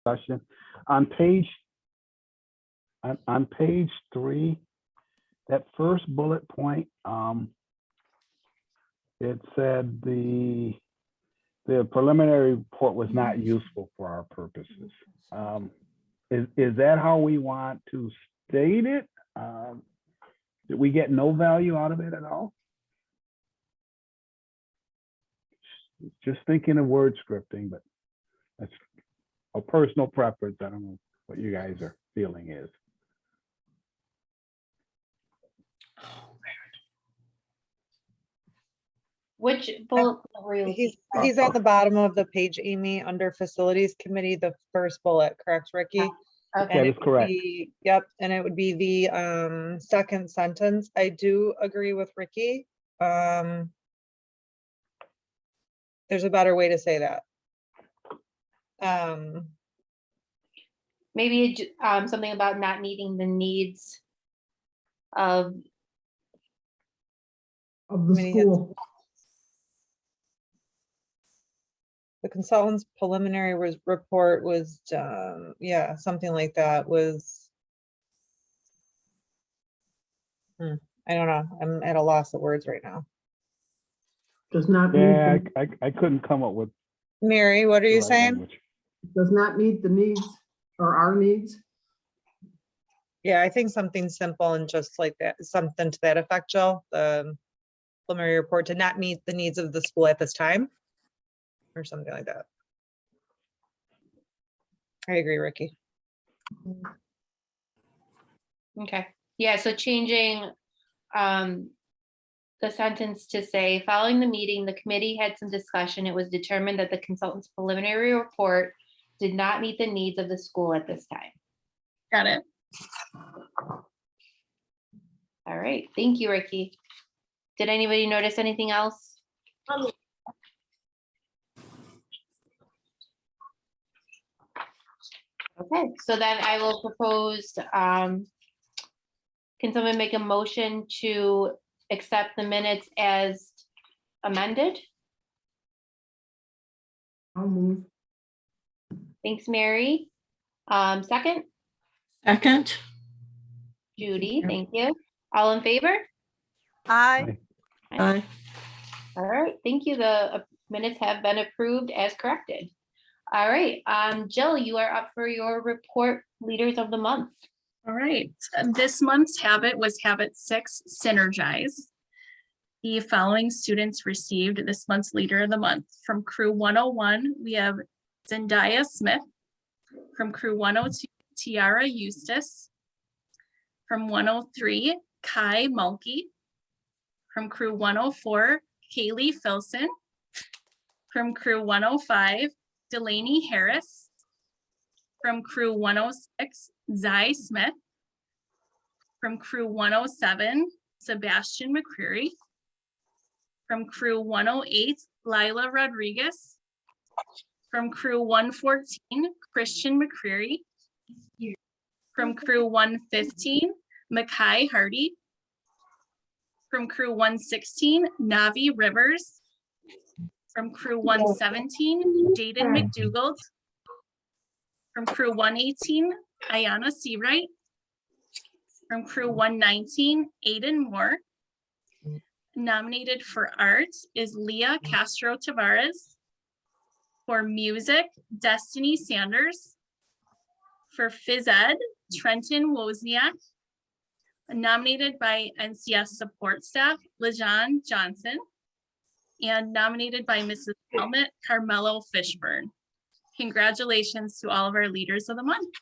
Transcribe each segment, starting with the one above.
discussion. On page 3, that first bullet point, it said the preliminary report was not useful for our purposes. Is that how we want to state it? Did we get no value out of it at all? Just thinking of word scripting, but that's a personal preference. I don't know what you guys are feeling is. Which bullet were you looking for? He's at the bottom of the page, Amy, under facilities committee, the first bullet, correct, Ricky? Okay. That is correct. Yep, and it would be the second sentence. I do agree with Ricky. There's a better way to say that. Maybe something about not meeting the needs of the Committee heads. school. The consultant's preliminary report was, yeah, something like that was. I don't know. I'm at a loss of words right now. Does not meet, Yeah, I couldn't come up with Mary, what are the you right saying? language. does not meet the needs or our needs. Yeah, I think something simple and just like that, something to that effect, Jill. The preliminary report did not meet the needs of the school at this time, or something like that. I agree, Ricky. Okay, yeah, so changing the sentence to say, following the meeting, the committee had some discussion. It was determined that the consultant's preliminary report did not meet the needs of the school at this time. Got it. All right, thank you, Ricky. Did anybody notice anything else? Okay, so then I will propose, can someone make a motion to accept the minutes as amended? I'll move. Thanks, Mary. Second, Second. Judy, thank you. All in favor? Aye. Aye. All right, thank you. The minutes have been approved as corrected. All right, Jill, you are up for your report, Leaders of the Month. All right, this month's habit was habit 6, synergize. The following students received this month's Leader of the Month. From Crew 101, we have Zendaya Smith. From Crew 102, Tiara Eustace. From 103, Kai Mulkey. From Crew 104, Kaylee Filson. From Crew 105, Delaney Harris. From Crew 106, Zai Smith. From Crew 107, Sebastian McCreary. From Crew 108, Lila Rodriguez. From Crew 114, Christian McCreary. From Crew 115, Makai Hardy. From Crew 116, Navi Rivers. From Crew 117, Jaden McDougald. From Crew 118, Ayana Seawright. From Crew 119, Aiden Moore. Nominated for art is Leah Castro Tavares. For music, Destiny Sanders. For phys ed, Trenton Wozniak. Nominated by NCS support staff, LaJon Johnson. And nominated by Mrs. Helmet, Carmelo Fishburne. Congratulations to all of our Leaders of the Month.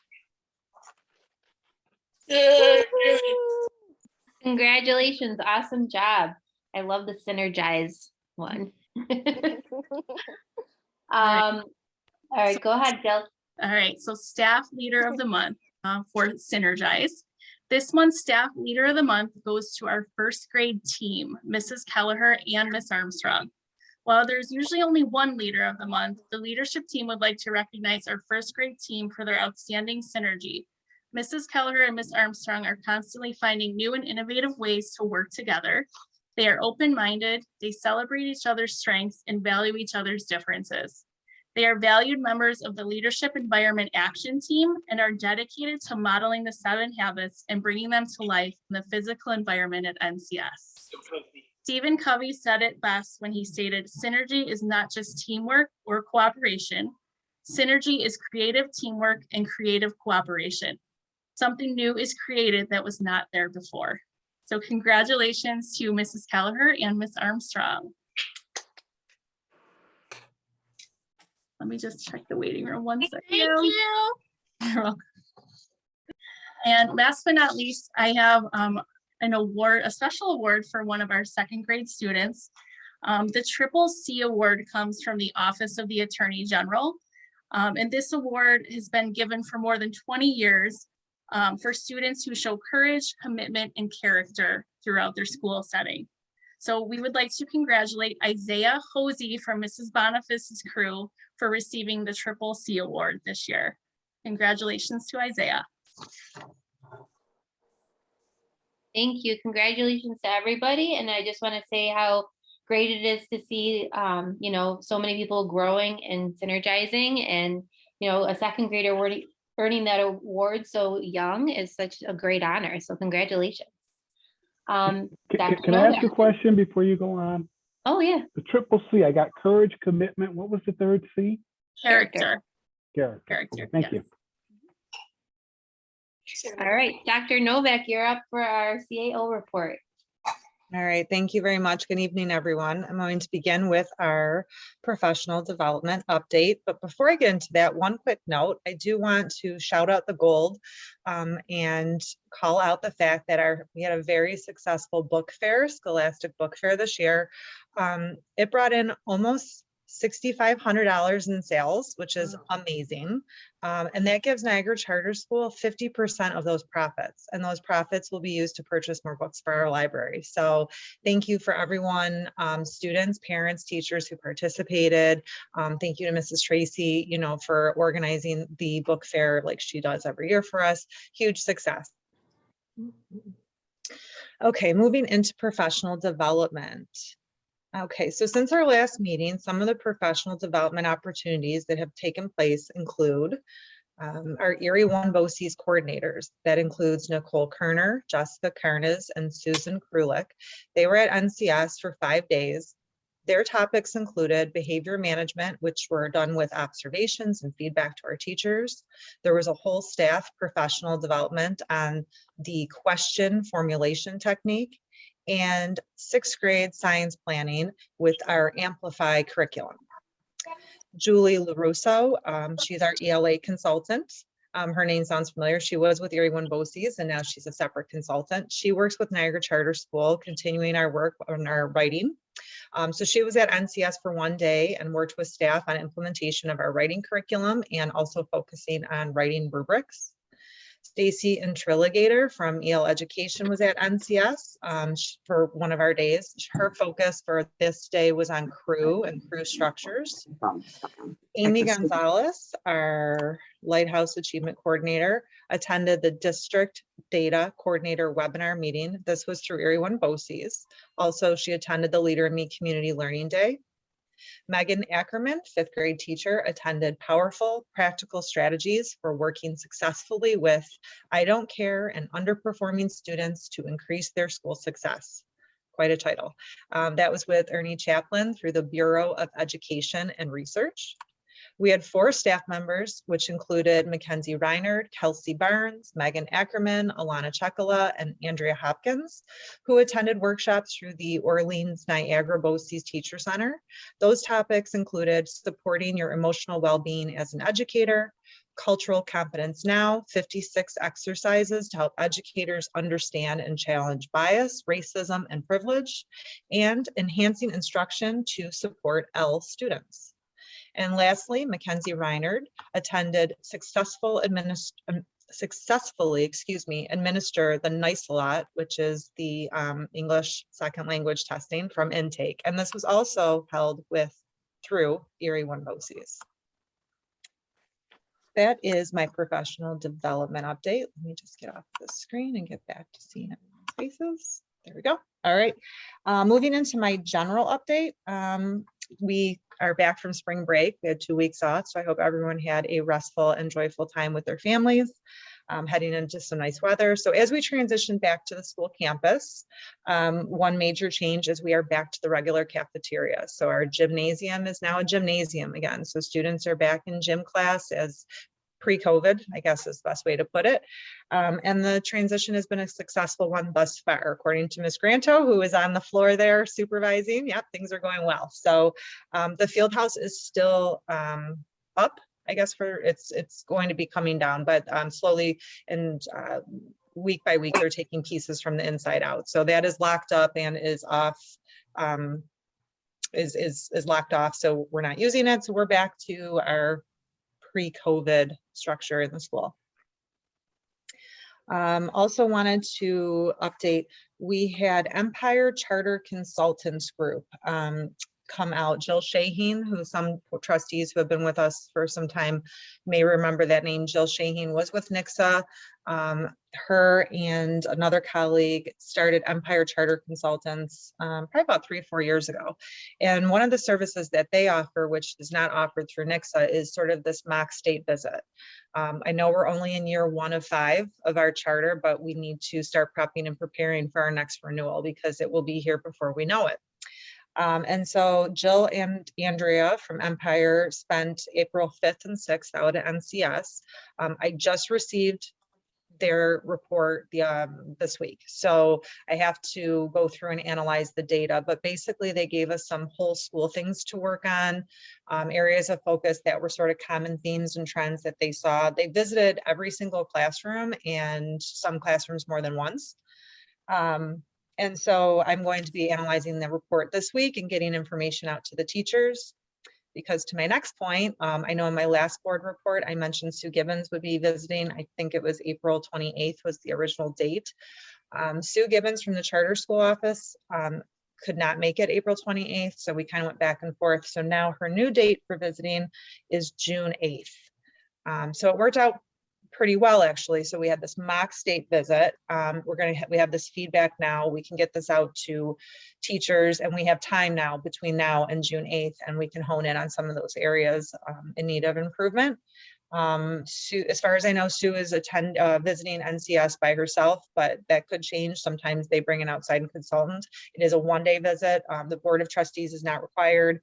Congratulations, awesome job. I love the synergize one. All right, go ahead, Jill. All right, so Staff Leader of the Month for Synergize. This month's Staff Leader of the Month goes to our first grade team, Mrs. Kelleher and Miss Armstrong. While there's usually only one Leader of the Month, the leadership team would like to recognize our first grade team for their outstanding synergy. Mrs. Kelleher and Miss Armstrong are constantly finding new and innovative ways to work together. They are open-minded, they celebrate each other's strengths and value each other's differences. They are valued members of the Leadership Environment Action Team and are dedicated to modeling the 7 habits and bringing them to life in the physical environment at NCS. Stephen Covey said it best when he stated, "Synergy is not just teamwork or cooperation. Synergy is creative teamwork and creative cooperation. Something new is created that was not there before." So congratulations to Mrs. Kelleher and Ms. Armstrong. Let me just check the waiting room one second. Thank you. You're welcome. And last but not least, I have an award, a special award for one of our 2nd grade students. The Triple C Award comes from the Office of the Attorney General. And this award has been given for more than 20 years for students who show courage, commitment, and character throughout their school setting. So we would like to congratulate Isaiah Hosey from Mrs. Boniface's crew for receiving the Triple C Award this year. Congratulations to Isaiah. Thank you. Congratulations to everybody. And I just want to say how great it is to see, you know, so many people growing and synergizing, and, you know, a 2nd grader earning that award so young is such a great honor. So congratulations. Can Dr. I ask Novak. a question before you go on? Oh, yeah. The triple C, I got courage, commitment. What was the third C? Character. Character. Character, Thank yes. you. All right, Dr. Novak, you're up for our CAO report. All right, thank you very much. Good evening, everyone. I'm going to begin with our professional development update. But before I get into that, one quick note, I do want to shout out the gold and call out the fact that we had a very successful book fair, Scholastic Book Fair this year. It brought in almost $6,500 in sales, which is amazing. And that gives Niagara Charter School 50% of those profits. And those profits will be used to purchase more books for our library. So thank you for everyone, students, parents, teachers who participated. Thank you to Mrs. Tracy, you know, for organizing the book fair like she does every year for us. Huge success. Okay, moving into professional development. Okay, so since our last meeting, some of the professional development opportunities that have taken place include our Erie One BOCES coordinators. That includes Nicole Kerner, Jessica Karnes, and Susan Krulik. They were at NCS for 5 days. Their topics included behavior management, which were done with observations and feedback to our teachers. There was a whole staff professional development on the question formulation technique, and 6th grade science planning with our Amplify curriculum. Julie LaRusso, she's our ELA consultant. Her name sounds familiar. She was with Erie One BOCES and now she's a separate consultant. She works with Niagara Charter School, continuing our work on our writing. So she was at NCS for 1 day and worked with staff on implementation of our writing curriculum and also focusing on writing rubrics. Stacy Intriligator from EL Education was at NCS for one of our days. Her focus for this day was on crew and crew structures. Amy Gonzalez, our Lighthouse Achievement Coordinator, attended the District Data Coordinator webinar meeting. This was through Erie One BOCES. Also, she attended the Leader in Me Community Learning Day. Megan Ackerman, 5th grade teacher, attended Powerful Practical Strategies for Working Successfully with I Don't Care and Underperforming Students to Increase Their School Success. Quite a title. That was with Ernie Chaplin through the Bureau of Education and Research. We had 4 staff members, which included Mackenzie Reinard, Kelsey Barnes, Megan Ackerman, Alana Chekala, and Andrea Hopkins, who attended workshops through the Orleans Niagara BOCES Teacher Center. Those topics included supporting your emotional well-being as an educator, Cultural Competence Now, 56 exercises to help educators understand and challenge bias, racism, and privilege, and enhancing instruction to support L students. And lastly, Mackenzie Reinard attended successfully administer the NICE-A-LOT, which is the English second language testing from Intake. And this was also held through Erie One BOCES. That is my professional development update. Let me just get off the screen and get back to seeing everyone's faces. There we go. All right. Moving into my general update. we are back from spring break. We had 2 weeks off, so I hope everyone had a restful and joyful time with their families, heading into some nice weather. So as we transition back to the school campus, one major change is we are back to the regular cafeteria. So our gymnasium is now a gymnasium again. So students are back in gym class as pre-COVID, I guess is the best way to put it. And the transition has been a successful one thus far, according to Ms. Granto, who is on the floor there supervising. Yep, things are going well. So the field house is still up, I guess, for it's going to be coming down, but slowly and week by week, they're taking pieces from the inside out. So that is locked up and is off, is locked off. So we're not using it. So we're back to our pre-COVID structure in the school. Also wanted to update, we had Empire Charter Consultants Group come out. Jill Shaheen, who some trustees who have been with us for some time may remember that name. Jill Shaheen was with Nixa. Her and another colleague started Empire Charter Consultants probably about 3 or 4 years ago. And one of the services that they offer, which is not offered through Nixa, is sort of this mock state visit. I know we're only in year 1 of 5 of our charter, but we need to start prepping and preparing for our next renewal because it will be here before we know it. And so Jill and Andrea from Empire spent April 5th and 6th out at NCS. I just received their report this week, so I have to go through and analyze the data, but basically they gave us some whole school things to work on, areas of focus that were sort of common themes and trends that they saw. They visited every single classroom and some classrooms more than once. And so I'm going to be analyzing the report this week and getting information out to the teachers. Because to my next point, I know in my last board report, I mentioned Sue Gibbons would be visiting. I think it was April 28th was the original date. Sue Gibbons from the charter school office could not make it April 28th. So we kind of went back and forth. So now her new date for visiting is June 8th. So it worked out pretty well, actually. So we had this mock state visit. We have this feedback now. We can get this out to teachers, and we have time now between now and June 8th, and we can hone in on some of those areas in need of improvement. Sue, as far as I know, Sue is visiting NCS by herself, but that could change. Sometimes they bring an outside consultant. It is a one-day visit. The Board of Trustees is not required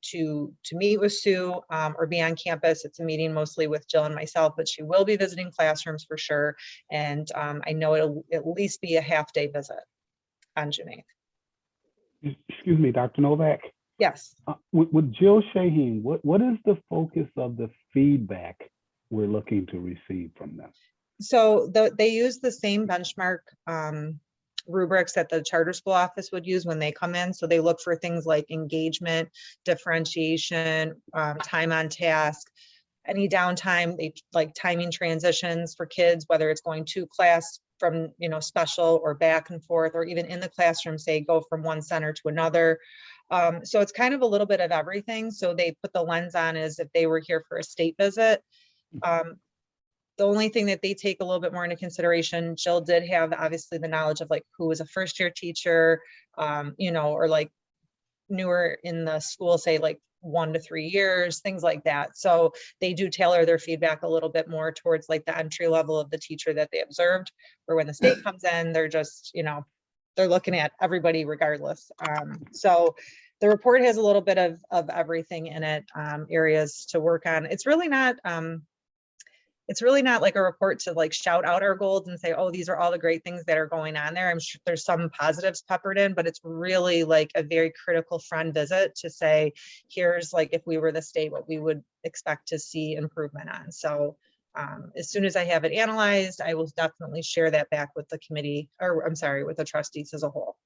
to meet with Sue or be on campus. It's a meeting mostly with Jill and myself, but she will be visiting classrooms for sure. And I know it'll at least be a half-day visit on June 8th. Excuse me, Dr. Novak. Yes. With Jill Shaheen, what is the focus of the feedback we're looking to receive from them? So they use the same benchmark rubrics that the charter school office would use when they come in. So they look for things like engagement, differentiation, time on task, any downtime. They like timing transitions for kids, whether it's going to class from, special or back and forth, or even in the classroom, say go from one center to another. So it's kind of a little bit of everything. So they put the lens on as if they were here for a state visit. The only thing that they take a little bit more into consideration, Jill did have obviously the knowledge of like who was a first year teacher, or like newer in the school, say like 1 to 3 years, things like that. So they do tailor their feedback a little bit more towards like the entry level of the teacher that they observed, where when the state comes in, they're just, they're looking at everybody regardless. So the report has a little bit of everything in it, areas to work on. It's really not like a report to like shout out our goals and say, oh, these are all the great things that are going on there. I'm sure there's some positives peppered in, but it's really like a very critical friend visit to say, here's like, if we were the state, what we would expect to see improvement on. So as soon as I have it analyzed, I will definitely share that back with the committee, or I'm sorry, with the trustees as a whole.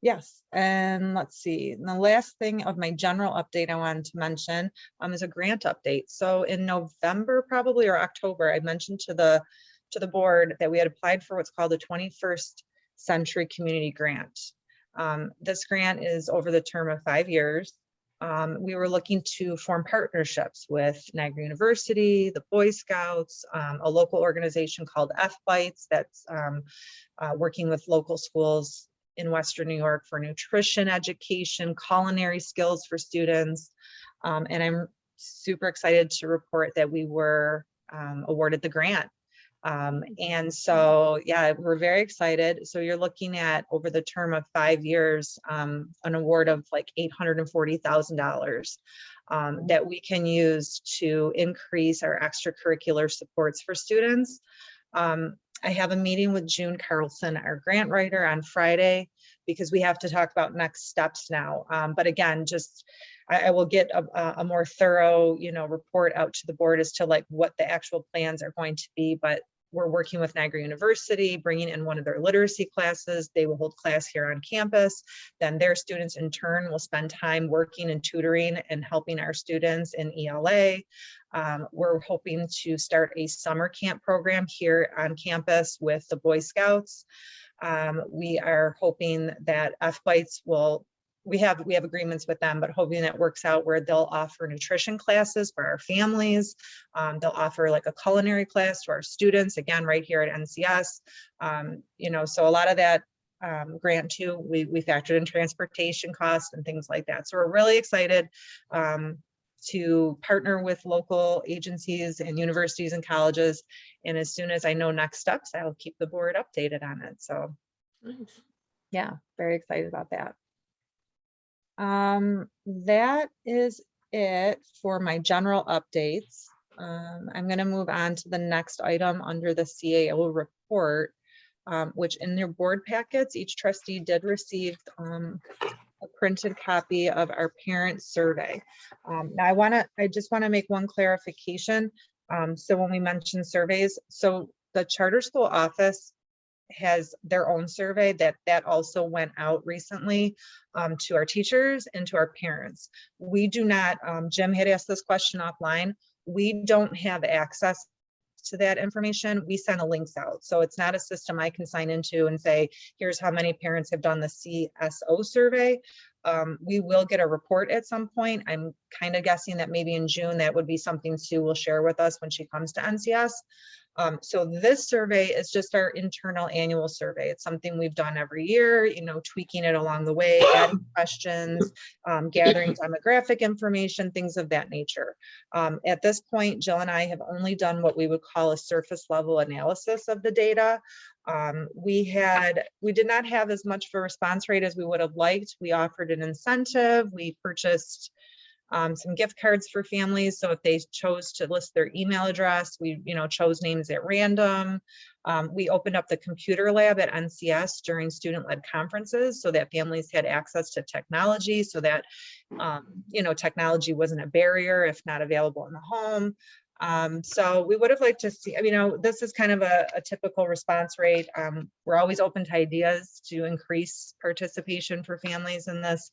Yes, and let's see. And the last thing of my general update I wanted to mention is a grant update. So in November, probably, or October, I mentioned to the board that we had applied for what's called the 21st Century Community Grant. This grant is over the term of 5 years. We were looking to form partnerships with Niagara University, the Boy Scouts, a local organization called F-Bites that's working with local schools in Western New York for nutrition education, culinary skills for students. And I'm super excited to report that we were awarded the grant. And so, yeah, we're very excited. So you're looking at, over the term of 5 years, an award of like $840,000 that we can use to increase our extracurricular supports for students. I have a meeting with June Carlson, our grant writer, on Friday, because we have to talk about next steps now. But again, just I will get a more thorough, report out to the board as to like what the actual plans are going to be. But we're working with Niagara University, bringing in one of their literacy classes. They will hold class here on campus. Then their students in turn will spend time working and tutoring and helping our students in ELA. We're hoping to start a summer camp program here on campus with the Boy Scouts. We are hoping that FBITES will, we have agreements with them, but hoping that works out where they'll offer nutrition classes for our families. They'll offer like a culinary class to our students, again, right here at NCS. So a lot of that grant too, we factored in transportation costs and things like that. So we're really excited to partner with local agencies and universities and colleges. And as soon as I know next steps, I'll keep the board updated on it. So yeah, very excited about that. That is it for my general updates. I'm going to move on to the next item under the CAO report, which in their board packets, each trustee did receive a printed copy of our parent survey. Now I just want to make one clarification. So when we mention surveys, so the charter school office has their own survey that also went out recently to our teachers and to our parents. We do not, Jim had asked this question offline, we don't have access to that information. We send the links out. So it's not a system I can sign into and say, here's how many parents have done the CSO survey. We will get a report at some point. I'm kind of guessing that maybe in June, that would be something Sue will share with us when she comes to NCS. So this survey is just our internal annual survey. It's something we've done every year, tweaking it along the way, adding questions, gathering demographic information, things of that nature. At this point, Jill and I have only done what we would call a surface level analysis of the data. We did not have as much of a response rate as we would have liked. We offered an incentive. We purchased some gift cards for families. So if they chose to list their email address, we chose names at random. We opened up the computer lab at NCS during student-led conferences so that families had access to technology, so that technology wasn't a barrier if not available in the home. So we would have liked to see, this is kind of a typical response rate. We're always open to ideas to increase participation for families in this.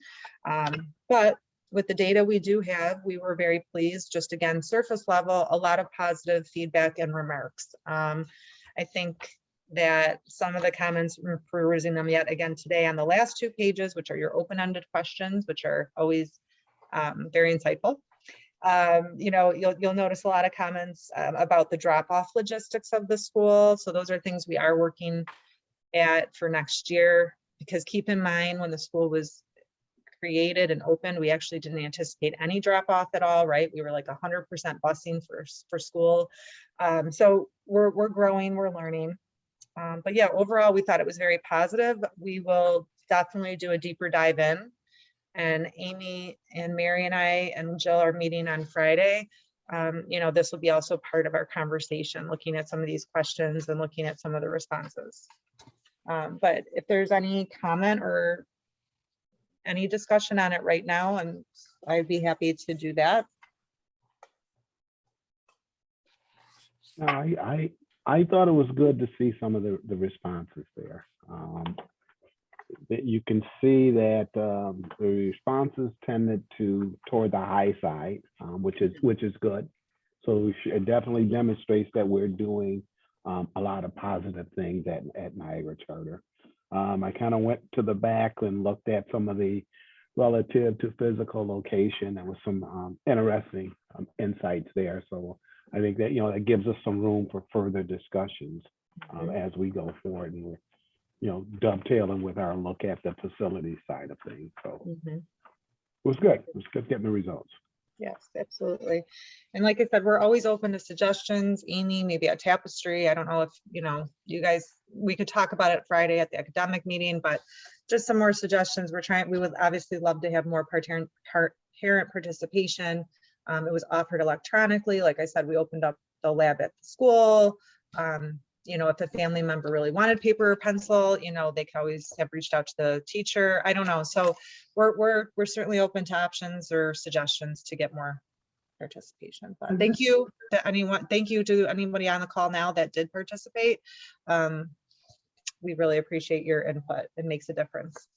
But with the data we do have, we were very pleased. Just again, surface level, a lot of positive feedback and remarks. I think that some of the comments, we're perusing them yet again today on the last 2 pages, which are your open-ended questions, which are always very insightful. You'll notice a lot of comments about the drop-off logistics of the school. So those are things we are working at for next year, because keep in mind, when the school was created and opened, we actually didn't anticipate any drop-off at all, right? We were like 100% busing for school. So we're growing, we're learning. But yeah, overall, we thought it was very positive. We will definitely do a deeper dive in. And Amy and Mary and I and Jill are meeting on Friday. This will be also part of our conversation, looking at some of these questions and looking at some of the responses. But if there's any comment or any discussion on it right now, and I'd be happy to do that. No, I thought it was good to see some of the responses there. That you can see that the responses tended toward the high side, which is good. So it definitely demonstrates that we're doing a lot of positive things at Niagara Charter. I kind of went to the back and looked at some of the relative to physical location. There was some interesting insights there. So I think that, that gives us some room for further discussions as we go forward. And dovetailing with our look at the facility side of things. So Mhm. it was good. It was good getting the results. Yes, absolutely. And like I said, we're always open to suggestions. Amy, maybe a tapestry. I don't know if, you guys, we could talk about it Friday at the academic meeting, but just some more suggestions. We would obviously love to have more parent participation. It was offered electronically. Like I said, we opened up the lab at the school. If a family member really wanted paper or pencil, they could always have reached out to the teacher. I don't know. So we're certainly open to options or suggestions to get more participation. But thank you to anybody on the call now that did participate. We really appreciate your input. It makes a difference.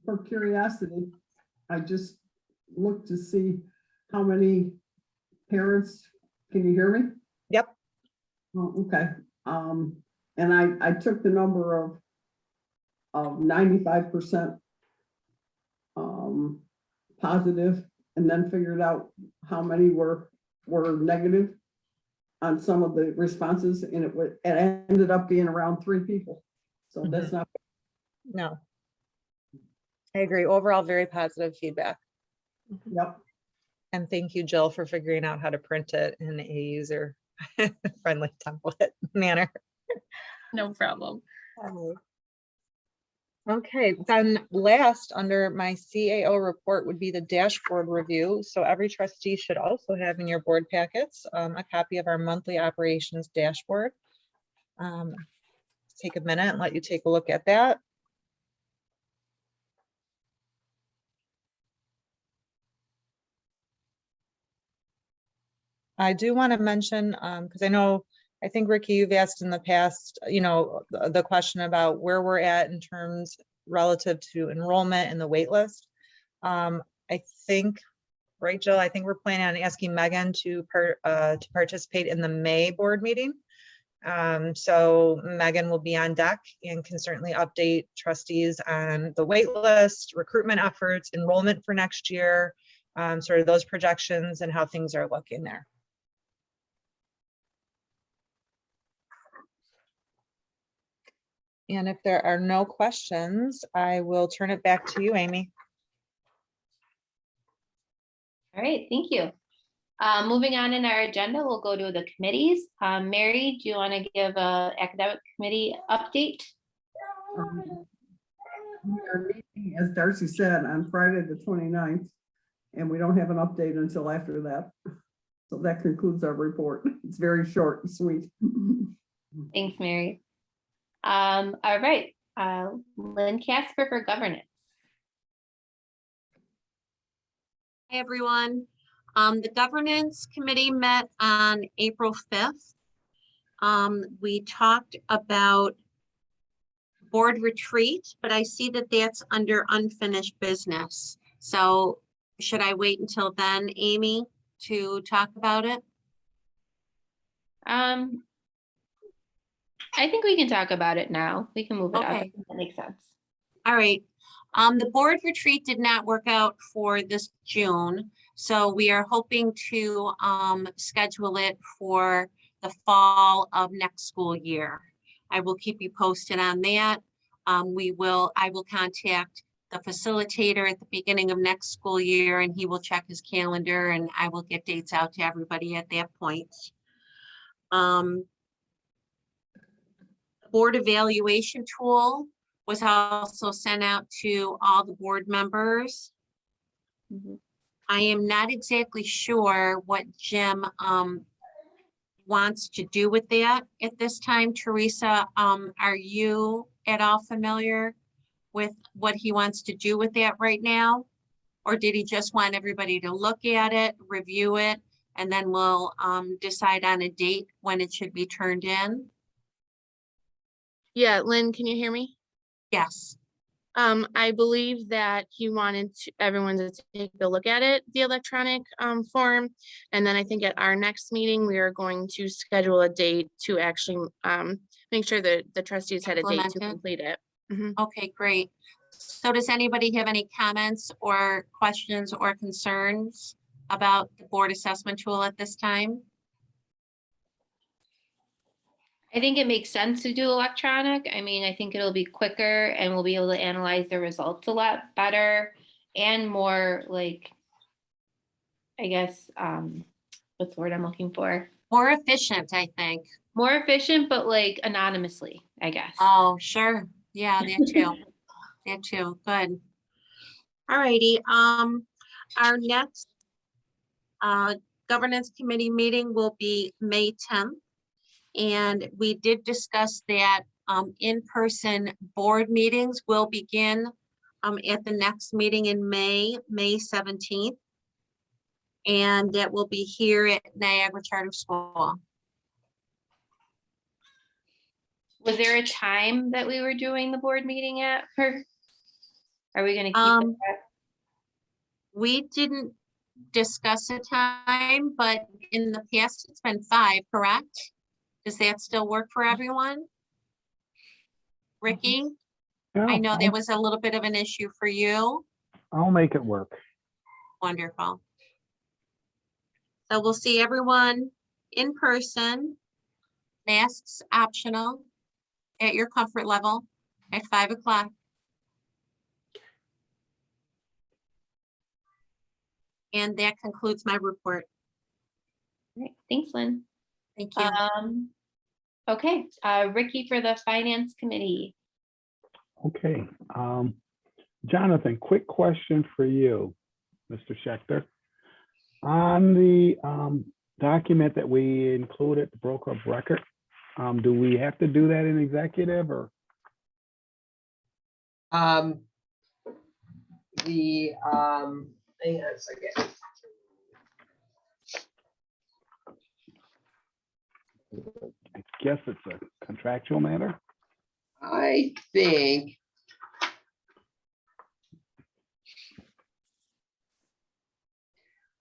For curiosity, I just looked to see how many parents, can you hear me? Yep. Oh, okay. And I took the number of 95% positive, and then figured out how many were negative on some of the responses, and it ended up being around 3 people. So that's not. No. I agree. Overall, very positive feedback. Yep. And thank you, Jill, for figuring out how to print it in a user friendly template manner. No problem. Okay, then last under my CAO report would be the dashboard review. So every trustee should also have in your board packets a copy of our monthly operations dashboard. Take a minute and let you take a look at that. I do want to mention, because I think Ricky, you've asked in the past, the question about where we're at in terms relative to enrollment and the wait list. I think, right, Jill, I think we're planning on asking Megan to participate in the May board meeting. So Megan will be on deck and can certainly update trustees on the wait list, recruitment efforts, enrollment for next year, sort of those projections and how things are looking there. And if there are no questions, I will turn it back to you, Amy. All right, thank you. Moving on in our agenda, we'll go to the committees. Mary, do you want to give a academic committee update? We are meeting, as Darcy said, on Friday, the 29th, and we don't have an update until after that. So that concludes our report. It's very short and sweet. Thanks, Mary. All right, Lynn Casper for governance. Hi, everyone. The governance committee met on April 5th. We talked about board retreat, but I see that that's under unfinished business. So should I wait until then, Amy, to talk about it? I think we can talk about it now. We can move it up. I Okay. think that makes sense. All right. The board retreat did not work out for this June, so we are hoping to schedule it for the fall of next school year. I will keep you posted on that. I will contact the facilitator at the beginning of next school year, and he will check his calendar, and I will get dates out to everybody at that point. Board evaluation tool was also sent out to all the board members. I am not exactly sure what Jim wants to do with that at this time. Teresa, are you at all familiar with what he wants to do with that right now? Or did he just want everybody to look at it, review it, and then we'll decide on a date when it should be turned in? Yeah, Lynn, can you hear me? Yes. I believe that he wanted everyone to take a look at it, the electronic form. And then I think at our next meeting, we are going to schedule a date to actually make sure that the trustees had a date Implement to it. complete it. Mhm. Okay, great. So does anybody have any comments or questions or concerns about the board assessment tool at this time? I think it makes sense to do electronic. I mean, I think it'll be quicker and we'll be able to analyze the results a lot better and more like, I guess, what's the word I'm looking for? More efficient, I think. More efficient, but like anonymously, I guess. Oh, sure. Yeah, that too. That too. Good. All righty. Our next governance committee meeting will be May 10th. And we did discuss that in-person board meetings will begin at the next meeting in May 17th. And that will be here at Niagara Charter School. Was there a time that we were doing the board meeting at? Are we gonna keep it at? We didn't discuss a time, but in the past, it's been 5, correct? Does that still work for everyone? Ricky, Yeah, I know that was a little bit of an issue for you. I'll make it work. Wonderful. So we'll see everyone in person, masks optional at your comfort level at 5 o'clock. And that concludes my report. Right, thanks, Lynn. Thank you. Okay, Ricky for the finance committee. Okay. Jonathan, quick question for you, Mr. Schechter. On the document that we included, the broker of record, do we have to do that in executive or? Hang on a second. I guess it's a contractual matter. I think.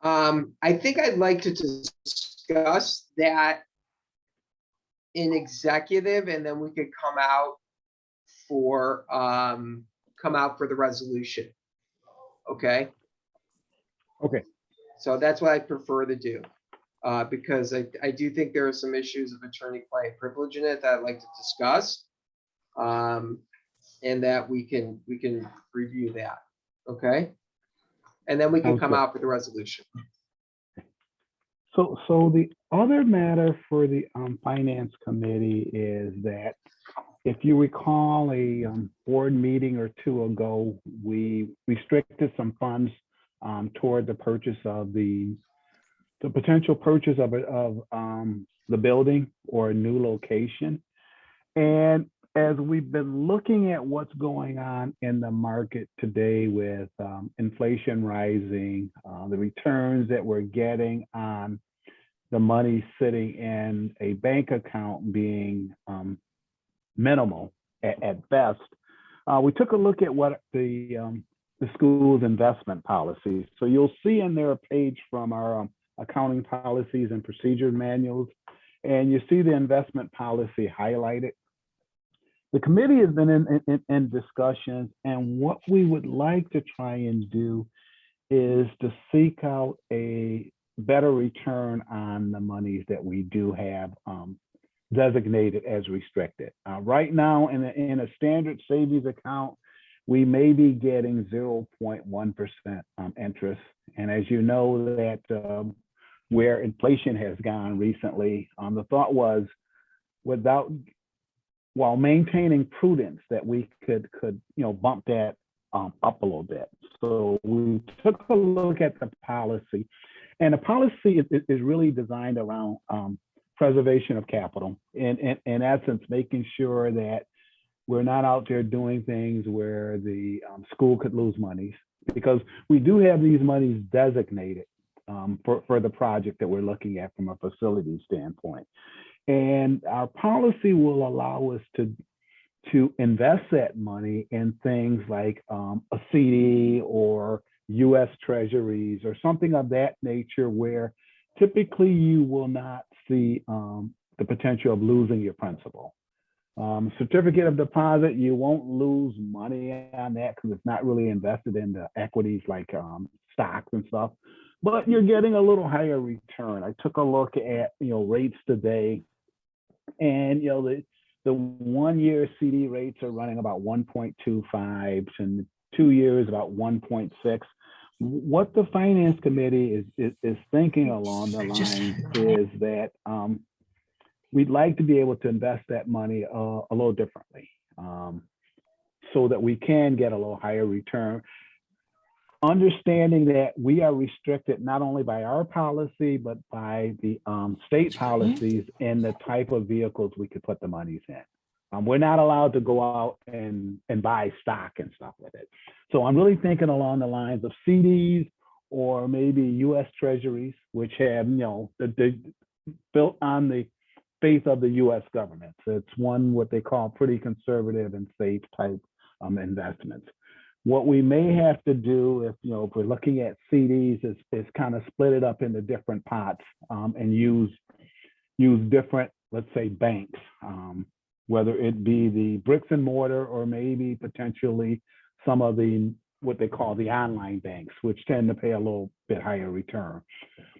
I think I'd like to discuss that in executive, and then we could come out for the resolution. Okay? Okay. So that's what I prefer to do. Because I do think there are some issues of attorney-client privilege in it that I'd like to discuss. And that we can review that, okay? And then we can Sounds come good. out with a resolution. So the other matter for the finance committee is that if you recall a board meeting or two ago, we restricted some funds toward the purchase of the potential purchase of the building or a new location. And as we've been looking at what's going on in the market today with inflation rising, the returns that we're getting on the money sitting in a bank account being minimal at best, we took a look at what the school's investment policies. So you'll see in there a page from our accounting policies and procedure manuals, and you see the investment policy highlighted. The committee has been in discussions, and what we would like to try and do is to seek out a better return on the monies that we do have designated as restricted. Right now, in a standard savings account, we may be getting 0.1% interest. And as you know, that where inflation has gone recently, the thought was while maintaining prudence, that we could bump that up a little bit. So we took a look at the policy, and the policy is really designed around preservation of capital. In essence, making sure that we're not out there doing things where the school could lose monies, because we do have these monies designated for the project that we're looking at from a facility standpoint. And our policy will allow us to invest that money in things like a CD or US Treasuries or something of that nature, where typically you will not see the potential of losing your principal. Certificate of deposit, you won't lose money on that because it's not really invested in the equities like stocks and stuff, but you're getting a little higher return. I took a look at rates today, And, the 1 year CD rates are running about 1.25 and the 2 years about 1.6. What the finance committee is thinking along the lines is that we'd like to be able to invest that money a little differently, so that we can get a little higher return. Understanding that we are restricted not only by our policy, but by the state policies and the type of vehicles we could put the monies in. We're not allowed to go out and buy stock and stuff with it. So I'm really thinking along the lines of CDs or maybe US Treasuries, which have, the built on the faith of the US government. So it's what they call pretty conservative and safe type investments. What we may have to do if we're looking at CDs is kind of split it up into different pots and use different, let's say, banks, whether it be the bricks and mortar or maybe potentially some of the what they call the online banks, which tend to pay a little bit higher return.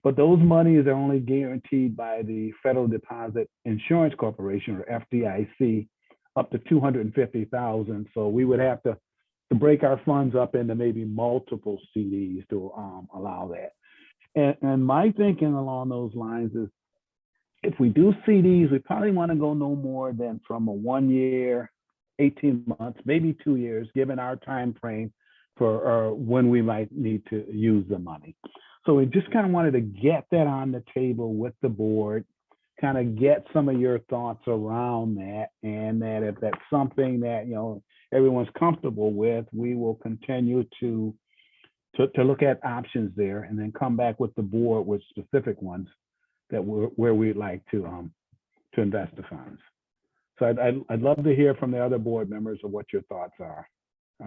But those monies are only guaranteed by the Federal Deposit Insurance Corporation, or FDIC, up to $250,000. So we would have to break our funds up into maybe multiple CDs to allow that. And my thinking along those lines is, if we do CDs, we probably want to go no more than from a 1 year, 18 months, maybe 2 years, given our time frame for when we might need to use the money. So we just kind of wanted to get that on the table with the board, kind of get some of your thoughts around that, and that if that's something that everyone's comfortable with, we will continue to look at options there, and then come back with the board with specific ones that where we'd like to invest the funds. So I'd love to hear from the other board members of what your thoughts are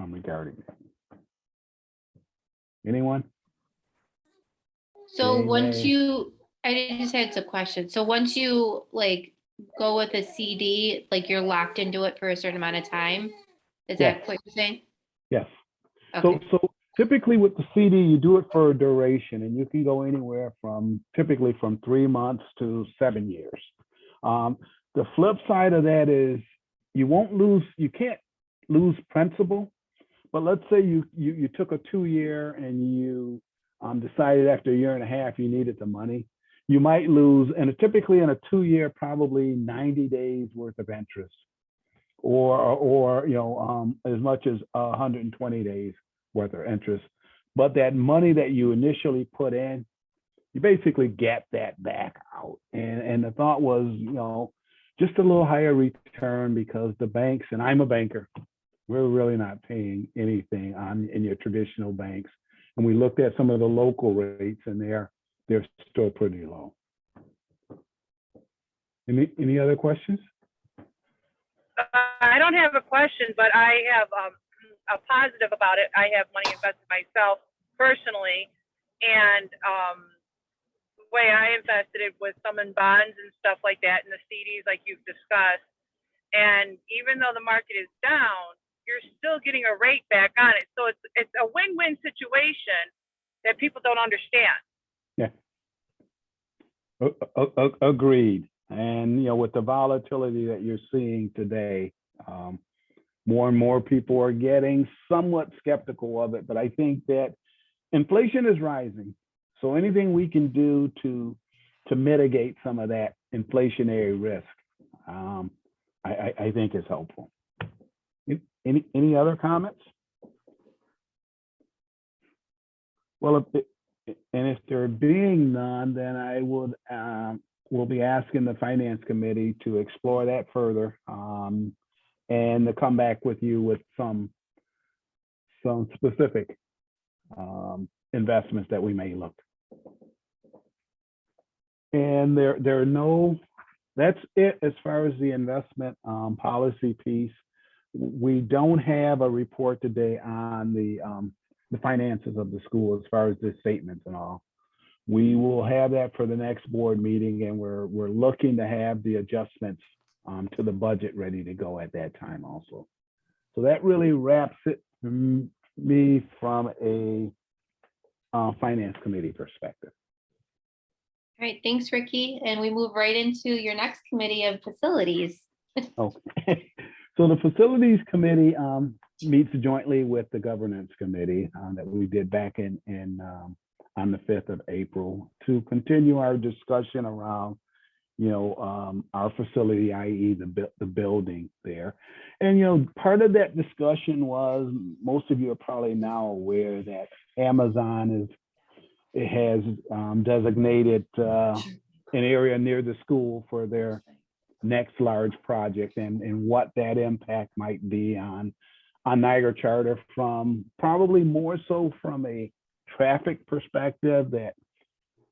regarding that. Anyone? So once Jamie? I just had some questions. So once you go with a CD, you're locked into it for a certain amount of time? Is Yes. that what you're saying? Yes. Okay. So typically with the CD, you do it for a duration, and you can go anywhere from typically from 3 months to 7 years. The flip side of that is you can't lose principal, but let's say you took a 2 year and you decided after a year and a half you needed the money, you might lose, and typically in a 2 year, probably 90 days worth of interest, or as much as 120 days worth of interest. But that money that you initially put in, you basically get that back out. And the thought was, just a little higher return, because the banks, and I'm a banker, we're really not paying anything in your traditional banks. And we looked at some of the local rates, and they're still pretty low. Any other questions? I don't have a question, but I have a positive about it. I have money invested myself personally, and the way I invested it was some in bonds and stuff like that, and the CDs like you've discussed. And even though the market is down, you're still getting a rate back on it. So it's a win-win situation that people don't understand. Yeah. Agreed. And with the volatility that you're seeing today, more and more people are getting somewhat skeptical of it. But I think that inflation is rising, so anything we can do to mitigate some of that inflationary risk, I think is helpful. Any other comments? Well, if there being none, then I would we'll be asking the finance committee to explore that further, and to come back with you with some specific investments that we may look. And there are no. That's it as far as the investment policy piece. We don't have a report today on the finances of the school as far as the statements and all. We will have that for the next board meeting, and we're looking to have the adjustments to the budget ready to go at that time also. So that really wraps it me from a finance committee perspective. right, thanks, Ricky. And we move right into your next committee of facilities. Okay. So the facilities committee meets jointly with the governance committee that we did back in on the 5th of April to continue our discussion around, our facility, i.e. the building there. And, part of that discussion was, most of you are probably now aware that Amazon has designated an area near the school for their next large project, and what that impact might be on Niagara Charter, from probably more so from a traffic perspective, that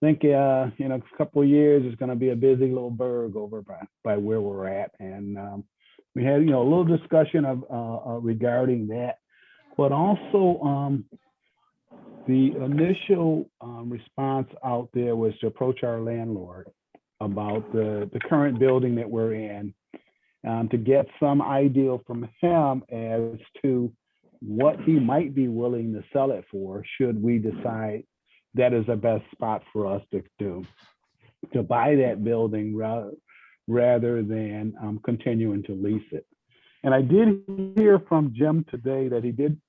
I think in a couple of years it's going to be a busy little burg over by where we're at. And we had a little discussion of regarding that, but also the initial response out there was to approach our landlord about the current building that we're in, to get some idea from him as to what he might be willing to sell it for, should we decide that is the best spot for us to buy that building rather than continuing to lease it. And I did hear from Jim today that he did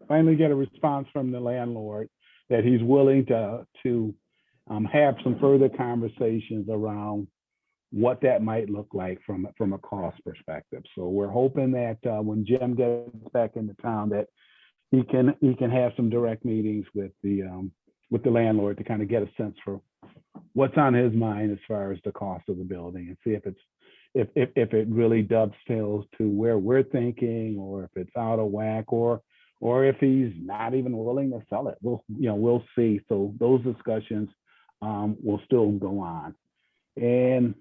finally get a response from the landlord that he's willing to have some further conversations around what that might look like from a cost perspective. So we're hoping that when Jim gets back into town, that he can have some direct meetings with the landlord to kind of get a sense for what's on his mind as far as the cost of the building, and see if it really dovetails to where we're thinking, or if it's out of whack, or if he's not even willing to sell it. We'll see. So those discussions will still go on. And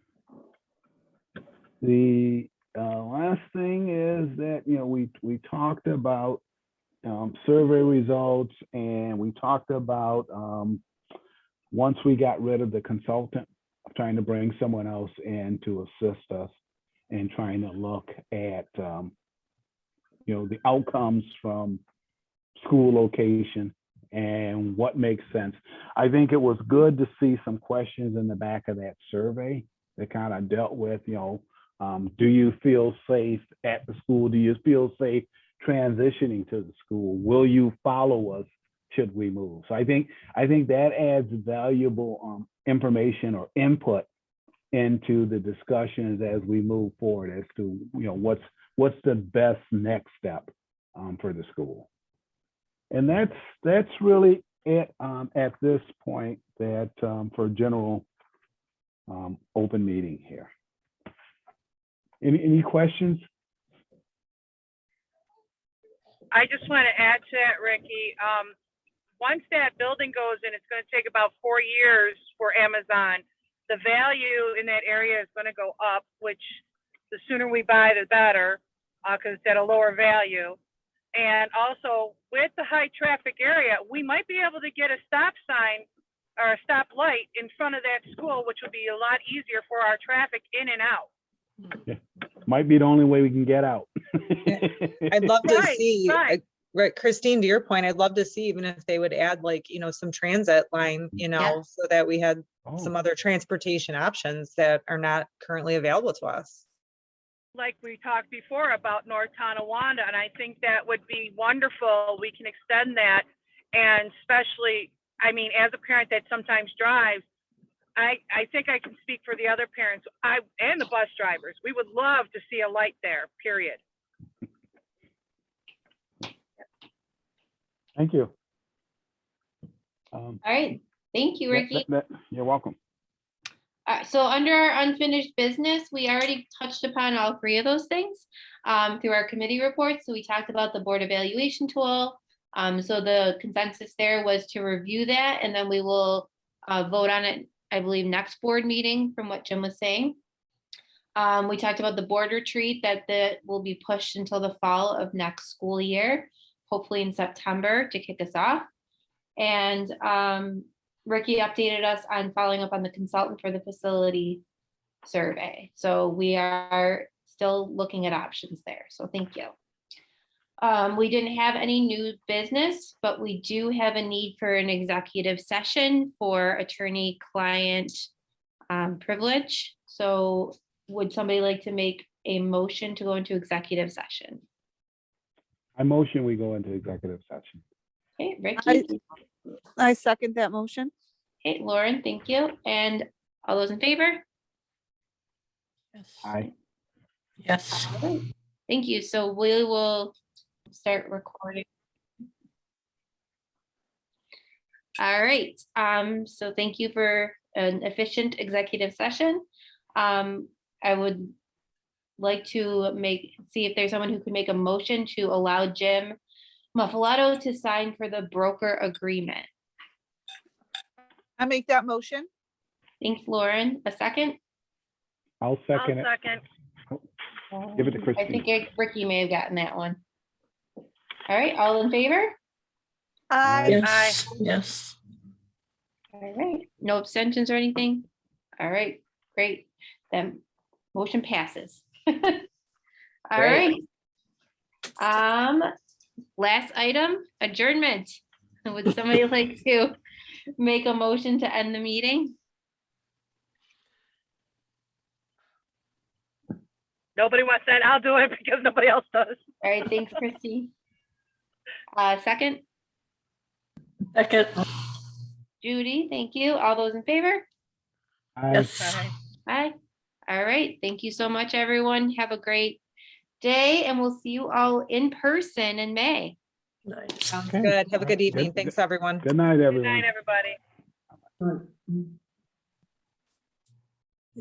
the last thing is that we talked about survey results, and we talked about once we got rid of the consultant, trying to bring someone else in to assist us in trying to look at the outcomes from school location and what makes sense. I think it was good to see some questions in the back of that survey that kind of dealt with, do you feel safe at the school? Do you feel safe transitioning to the school? Will you follow us should we move? So I think that adds valuable information or input into the discussions as we move forward as to what's the best next step for the school. And that's really it at this point, that for general open meeting here. Any questions? I just want to add to that, Ricky. Once that building goes in, it's going to take about 4 years for Amazon. The value in that area is going to go up, which the sooner we buy, the better, because it's at a lower value. And also, with the high traffic area, we might be able to get a stop sign or a stop light in front of that school, which would be a lot easier for our traffic in and out. Might be the only way we can get out. I'd love to Right, see, right. right, Christine, to your point, I'd love to see even if they would add some transit line, so that we had some other transportation options that are not currently available to us. Like we talked before about North Tonawanda, and I think that would be wonderful. We can extend that, and especially, as a parent that sometimes drives, I think I can speak for the other parents and the bus drivers. We would love to see a light there, period. Thank you. All right, thank you, Ricky. You're welcome. So under our unfinished business, we already touched upon all 3 of those things through our committee reports. So we talked about the board evaluation tool. So the consensus there was to review that, and then we will vote on it, I believe, next board meeting, from what Jim was saying. We talked about the board retreat that will be pushed until the fall of next school year, hopefully in September, to kick us off. And Ricky updated us on following up on the consultant for the facility survey. So we are still looking at options there. So thank you. We didn't have any new business, but we do have a need for an executive session for attorney-client privilege. So would somebody like to make a motion to go into executive session? I motion we go into executive session. Okay, Ricky. I second that motion. Okay, Lauren, thank you. And all those in favor? Aye. Yes. All right. Thank you. So we will start recording. All right, so thank you for an efficient executive session. I would like to see if there's someone who could make a motion to allow Jim Muffalato to sign for the broker agreement. I make that motion. Thanks, Lauren. A second? I'll I'll second it. second. Give it to I Christine. think Ricky may have gotten that one. All right, all in favor? I, Yes. Yes. All right, no abstentions or anything? All right, great. Then motion passes. All right. Last item, adjournment. Would somebody like to make a motion to end the meeting? Nobody wants that. I'll do it because nobody else does. All right, thanks, Christy. Second, Second. Judy, thank you. All those in favor? Aye. Yes. Aye. All right, thank you so much, everyone. Have a great day, and we'll see you all in person in May. Nice. Sounds Okay. good. Have a good evening. Good- Thanks, everyone. Good night, Good everyone. night, everybody. Right.